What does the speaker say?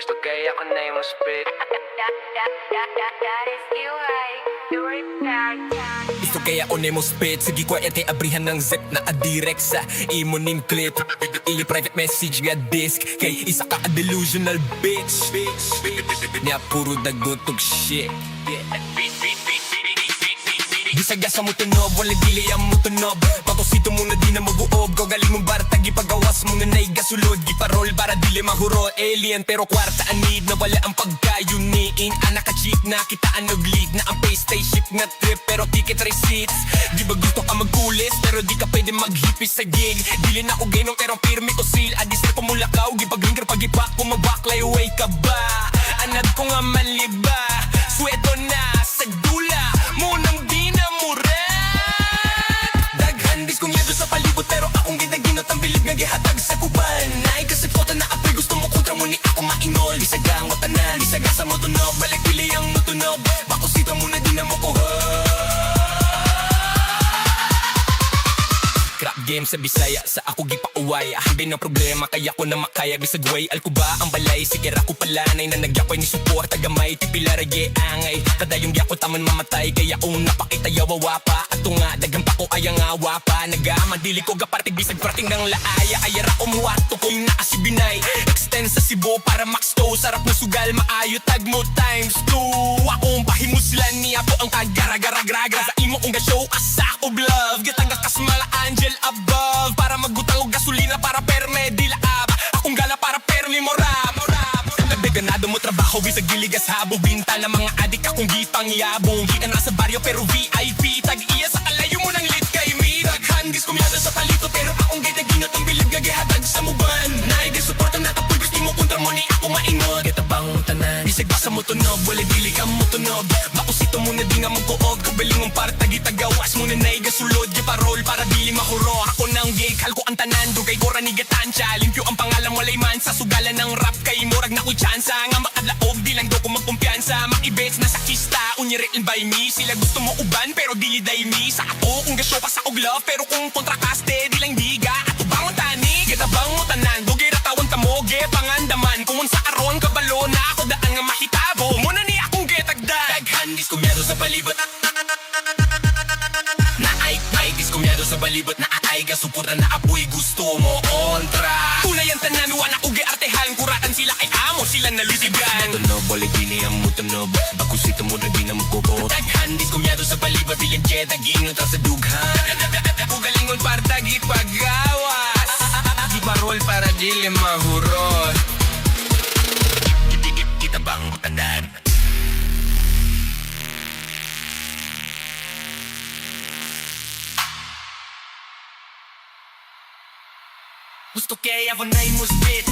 Gusto kaya ako na yung spit. That is you, right? You're Gusto kaya o nemo spit. Sige ko ay abrihan ng zip na adirect sa imo ning clip. Ili private message nga disk. Kay isa ka a delusional bitch. Niya puro dagotog shit. Gisagasa mo tunob, wala dili ang mo tunob. Patosito mo na di na mabuob. Galing mong baratag, ipagawas mo na naigasulod. Giparol para dili mahuro. Alien pero kwarta anid na wala ang pagkayuniin. Anak ka cheap na kitaan nag-lead na ang pay spaceship nga trip pero ticket receipts. Di ba gusto ka magkulis pero di ka pwede maghipis sa gig. Dili na ko gainong pero pirmi o seal. Adisir pa mula ka o gipag-linger pag-ipak. Kung mabaklay away ka ba? Anad ko nga manliba. Sweto na sa dula munang di na murat. Daghan dis kong yado sa palibot pero akong ginaginot ang bilib nga gihatag sa kuban. Naay kasi pota na apoy gusto mo kontra mo ni ako mainol. Disagang mo tanan, disaga sa mo tunog. Balik pili ang mo tunog. Bakosita mo na di na mo kuha. Crap game sa Bisaya, sa ako gipauwaya. Hindi na problema, kaya ko na makaya. Bisag way, alko ba ang balay? Sikira ko palanay na nagyakoy ni support. Tagamay, tipila rage angay. Kadayong gyako taman mamatay. Kaya kung napakita yawawa pa. Ato nga, dagang pa ko ayang awa pa. Nagama, dili ko gapartig bisag prating ng laaya. Ayara ko muwato ko yung naasibinay. Extend sa Cebu para max to. Sarap na sugal, maayo tag mo times 2. Akong pahimuslan niya po ang kagara-gara-graga. Sa imo kong gashow kasa ko love. Gitagak kasmala angel above. Para magbutang og gasolina para perme dilaab. Akong gala para permi moram. Ganado mo trabaho bisag giligas habo. Binta na mga adik akong gipangyabong. Gikan na sa baryo pero VIP. Tag-iya sa kalayo mo ng lit kay me. Daghan gis kumyada sa palito pero akong ginaginot ang bilib gagihatag sa muban. Naigay suporta na tapoy gusto mo kontra mo ni ako maingot. Gitabang tanan bisag basa mo tunog. Wala dili ka mo tunog. Makusito mo na di nga mo kuog. Kubaling mong partagi tagawas mo na naigay sulod. Giparol para dili mahuro. Ako nang gig halko ang tanan. Dugay gora ni gatansya. Limpyo ang pangalan walay man sa sugalan ng rap. Kay murag na ko chance nga makadlaog, di lang do ko magkumpiyansa. Makibets na sa kista, unyiril by me. Sila gusto mo uban, pero dili day me. Sa ato, kung gasyo pa sa og love, pero kung kontrakaste, di lang diga. Ato bang tani, gitabang mo tanan. Dugay ratawan ka mo, ge pangandaman. Kung sa aron, kabalo na ako daan nga mahitabo. Muna ni akong getagdag. Daghan, diskumyado sa palibot. Naay, diskumyado sa balibot. Naay, gasupuran na apoy, gusto mo kontra. Tunay ang tanan, wana ko ge-artehan. Kuratan sila kay amo, sila nalisigan. Tunog, balik dini ang mutunog. Bakusito mo na di na magkukot. Daghan, diskumyado sa balibot. Bilang jet, nagingot ang sa dughan. Ugalingon para tagi paggawas. Di parol para dili mahurot. Kita bang tanan? Gusto kaya ako na imusbit.